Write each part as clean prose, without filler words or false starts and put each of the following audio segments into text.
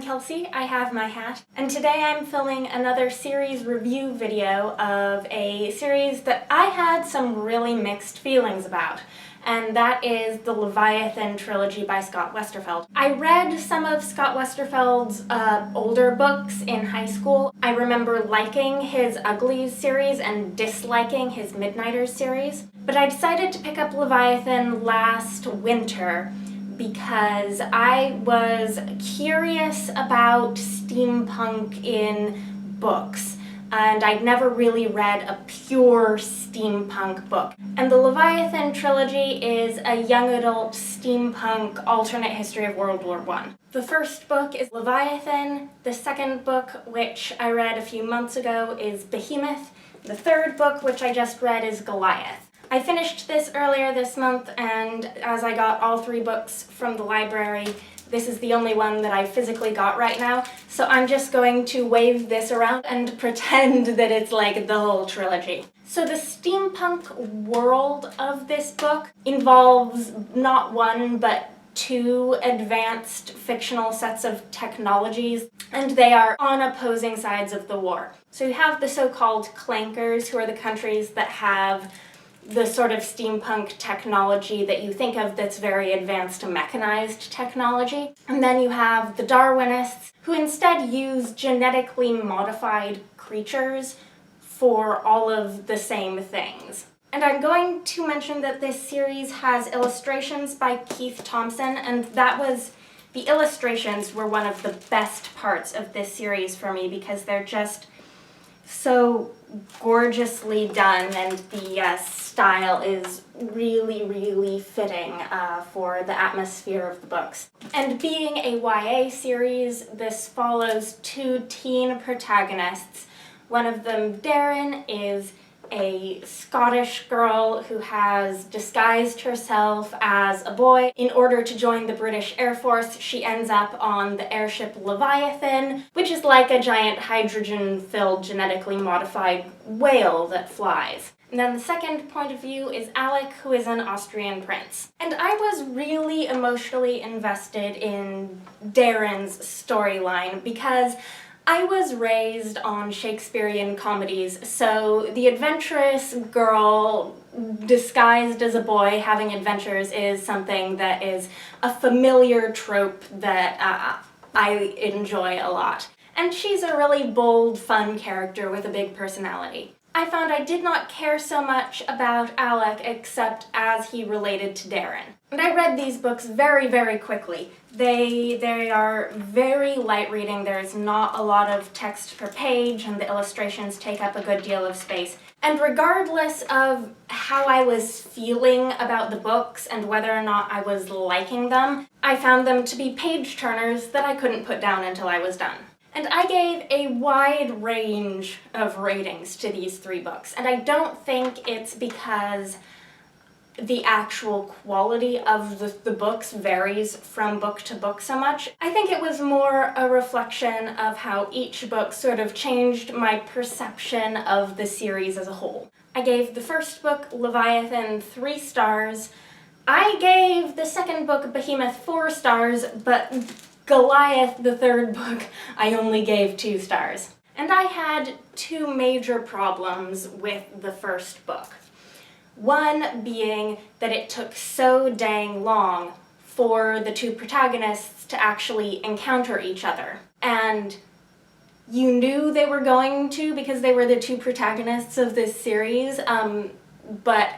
Kelsey, I have my hat, and today I'm filming another series review video of a series that I had some really mixed feelings about, and that is the Leviathan trilogy by Scott Westerfeld. I read some of Scott Westerfeld's older books in high school. I remember liking his Uglies series and disliking his Midnighters series, but I decided to pick up Leviathan last winter because I was curious about steampunk in books, and I'd never really read a pure steampunk book. And the Leviathan trilogy is a young adult steampunk alternate history of World War I. The first book is Leviathan, the second book, which I read a few months ago, is Behemoth, the third book, which I just read, is Goliath. I finished this earlier this month, and as I got all three books from the library, this is the only one that I physically got right now, so I'm just going to wave this around and pretend that it's like the whole trilogy. So the steampunk world of this book involves not one, but two advanced fictional sets of technologies, and they are on opposing sides of the war. So you have the so-called clankers, who are the countries that have the sort of steampunk technology that you think of that's very advanced mechanized technology. And then you have the Darwinists, who instead use genetically modified creatures for all of the same things. And I'm going to mention that this series has illustrations by Keith Thompson, and the illustrations were one of the best parts of this series for me because they're just so gorgeously done, and the style is really, really fitting for the atmosphere of the books. And being a YA series, this follows two teen protagonists. One of them, Darren, is a Scottish girl who has disguised herself as a boy. In order to join the British Air Force, she ends up on the airship Leviathan, which is like a giant hydrogen-filled, genetically modified whale that flies. And then the second point of view is Alec, who is an Austrian prince. And I was really emotionally invested in Darren's storyline because I was raised on Shakespearean comedies, so the adventurous girl disguised as a boy having adventures is something that is a familiar trope that I enjoy a lot. And she's a really bold, fun character with a big personality. I found I did not care so much about Alec except as he related to Darren. And I read these books very, very quickly. They are very light reading, there's not a lot of text per page, and the illustrations take up a good deal of space. And regardless of how I was feeling about the books and whether or not I was liking them, I found them to be page-turners that I couldn't put down until I was done. And I gave a wide range of ratings to these three books, and I don't think it's because the actual quality of the books varies from book to book so much. I think it was more a reflection of how each book sort of changed my perception of the series as a whole. I gave the first book, Leviathan, 3 stars. I gave the second book, Behemoth, 4 stars, but Goliath, the third book, I only gave 2 stars. And I had 2 major problems with the first book. One being that it took so dang long for the 2 protagonists to actually encounter each other. And you knew they were going to because they were the 2 protagonists of this series, but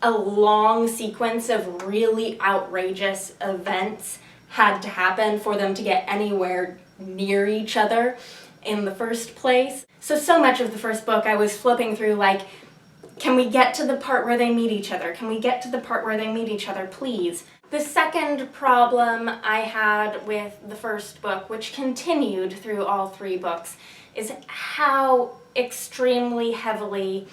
a long sequence of really outrageous events had to happen for them to get anywhere near each other in the first place. So much of the first book I was flipping through like, can we get to the part where they meet each other? Can we get to the part where they meet each other, please? The second problem I had with the first book, which continued through all 3 books, is how extremely heavily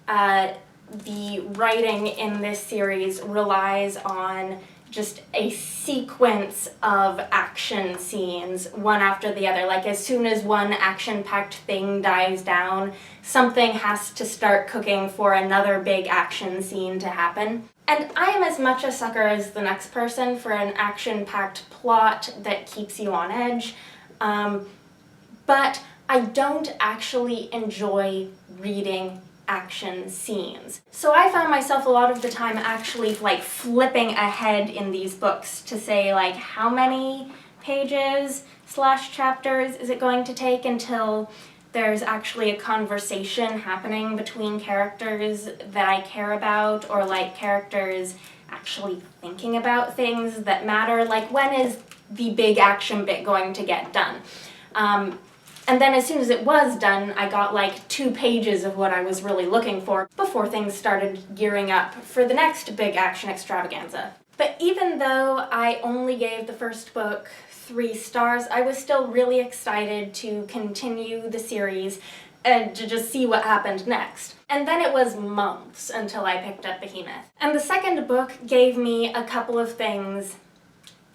the writing in this series relies on just a sequence of action scenes, one after the other. Like, as soon as one action-packed thing dies down, something has to start cooking for another big action scene to happen. And I am as much a sucker as the next person for an action-packed plot that keeps you on edge. but I don't actually enjoy reading action scenes. So I found myself a lot of the time actually like flipping ahead in these books to say like how many pages / chapters is it going to take until there's actually a conversation happening between characters that I care about, or like characters actually thinking about things that matter. Like, when is the big action bit going to get done? And then as soon as it was done, I got like 2 pages of what I was really looking for before things started gearing up for the next big action extravaganza. But even though I only gave the first book 3 stars, I was still really excited to continue the series and to just see what happened next. And then it was months until I picked up Behemoth. And the second book gave me a couple of things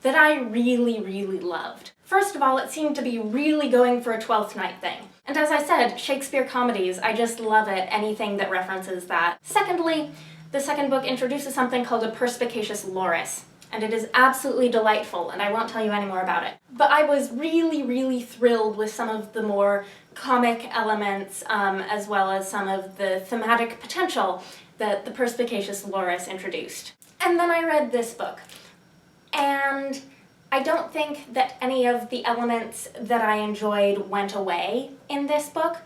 that I really, really loved. First of all, it seemed to be really going for a Twelfth Night thing. And as I said, Shakespeare comedies, I just love it, anything that references that. Secondly, the second book introduces something called a perspicacious loris, and it is absolutely delightful, and I won't tell you any more about it. But I was really, really thrilled with some of the more comic elements, as well as some of the thematic potential that the perspicacious loris introduced. And then I read this book, and I don't think that any of the elements that I enjoyed went away in this book.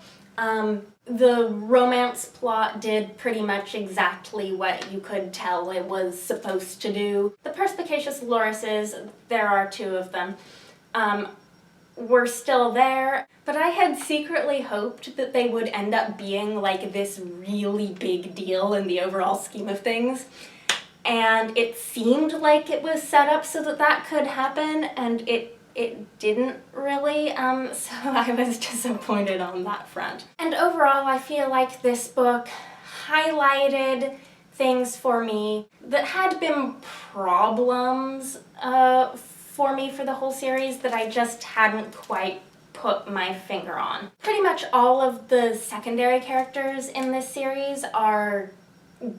The romance plot did pretty much exactly what you could tell it was supposed to do. The perspicacious lorises, there are 2 of them, were still there, but I had secretly hoped that they would end up being like this really big deal in the overall scheme of things. And it seemed like it was set up so that that could happen, and it didn't really, so I was disappointed on that front. And overall, I feel like this book highlighted things for me that had been problems for me for the whole series that I just hadn't quite put my finger on. Pretty much all of the secondary characters in this series are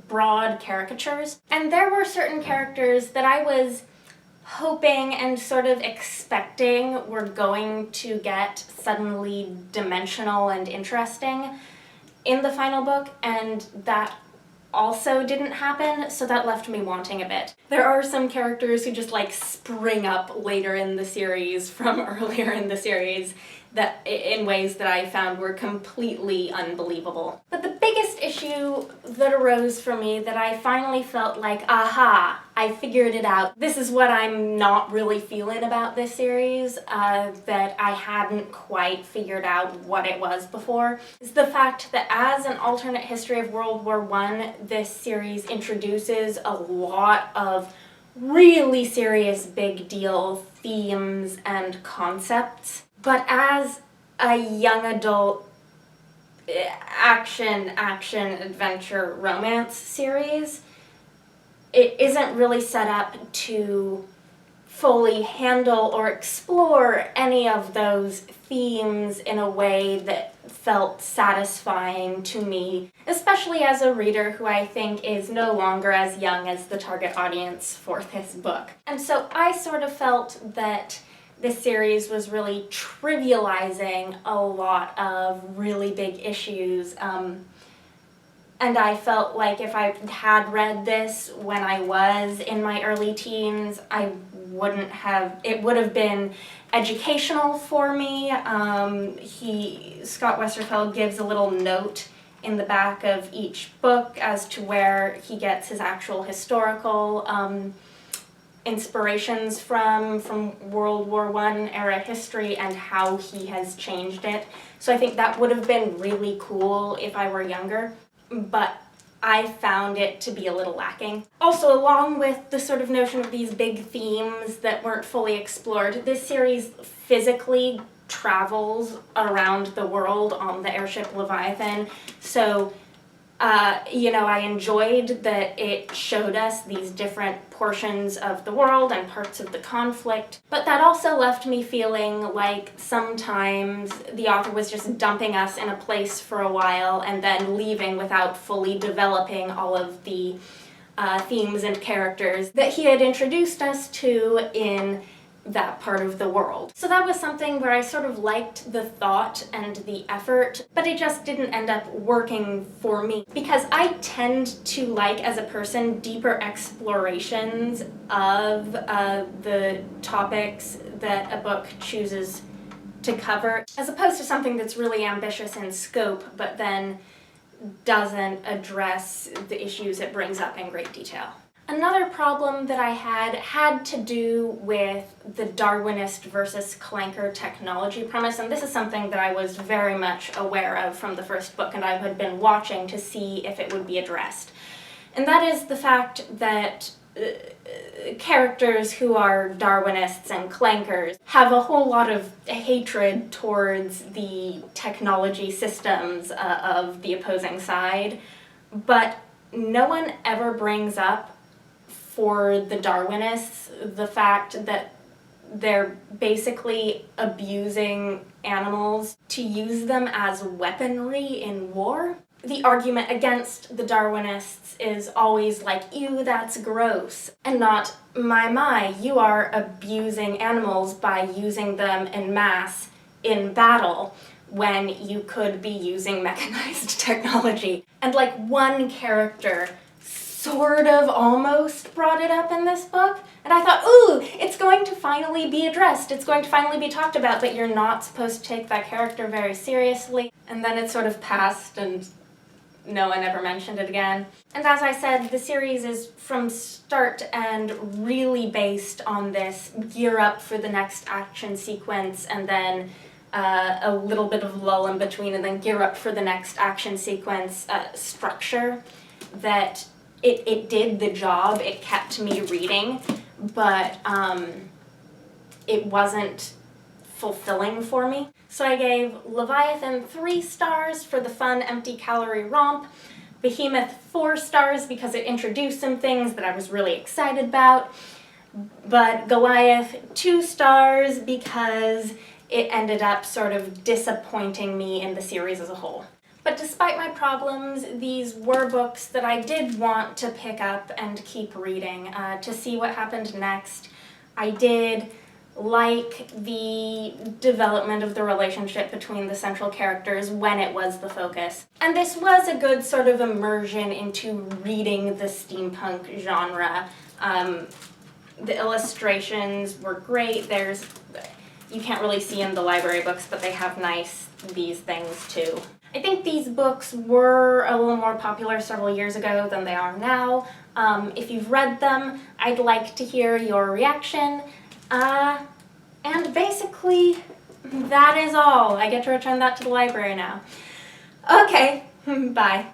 broad caricatures, and there were certain characters that I was hoping and sort of expecting were going to get suddenly dimensional and interesting in the final book, and that also didn't happen, so that left me wanting a bit. There are some characters who just like spring up later in the series from earlier in the series that in ways that I found were completely unbelievable. But the biggest issue that arose for me that I finally felt like, aha, I figured it out. This is what I'm not really feeling about this series, that I hadn't quite figured out what it was before, is the fact that as an alternate history of World War I, this series introduces a lot of really serious big deal themes and concepts. But as a young adult action, adventure, romance series, it isn't really set up to fully handle or explore any of those themes in a way that felt satisfying to me, especially as a reader who I think is no longer as young as the target audience for this book. And so I sort of felt that this series was really trivializing a lot of really big issues, and I felt like if I had read this when I was in my early teens, it would have been educational for me. Scott Westerfeld gives a little note in the back of each book as to where he gets his actual historical inspirations from World War I era history and how he has changed it. So I think that would have been really cool if I were younger, but I found it to be a little lacking. Also, along with the sort of notion of these big themes that weren't fully explored, this series physically travels around the world on the airship Leviathan, so I enjoyed that it showed us these different portions of the world and parts of the conflict, but that also left me feeling like sometimes the author was just dumping us in a place for a while and then leaving without fully developing all of the themes and characters that he had introduced us to in that part of the world. So that was something where I sort of liked the thought and the effort, but it just didn't end up working for me because I tend to like, as a person, deeper explorations of the topics that a book chooses to cover, as opposed to something that's really ambitious in scope but then doesn't address the issues it brings up in great detail. Another problem that I had to do with the Darwinist versus clanker technology premise, and this is something that I was very much aware of from the first book and I had been watching to see if it would be addressed. And that is the fact that characters who are Darwinists and clankers have a whole lot of hatred towards the technology systems of the opposing side, but no one ever brings up for the Darwinists the fact that they're basically abusing animals to use them as weaponry in war. The argument against the Darwinists is always like, ew, that's gross, and not, my, you are abusing animals by using them en masse in battle when you could be using mechanized technology. And like one character sort of almost brought it up in this book, and I thought, ooh, it's going to finally be addressed, it's going to finally be talked about, but you're not supposed to take that character very seriously. And then it sort of passed and no one ever mentioned it again. And as I said, the series is from start to end really based on this gear up for the next action sequence and then a little bit of lull in between and then gear up for the next action sequence structure that it did the job, it kept me reading, but it wasn't fulfilling for me. So I gave Leviathan 3 stars for the fun, empty-calorie romp, Behemoth 4 stars because it introduced some things that I was really excited about, but Goliath 2 stars because it ended up sort of disappointing me in the series as a whole. But despite my problems, these were books that I did want to pick up and keep reading to see what happened next. I did like the development of the relationship between the central characters when it was the focus. And this was a good sort of immersion into reading the steampunk genre. The illustrations were great. You can't really see in the library books, but they have these things too. I think these books were a little more popular several years ago than they are now. If you've read them, I'd like to hear your reaction. And basically, that is all. I get to return that to the library now. Okay, bye.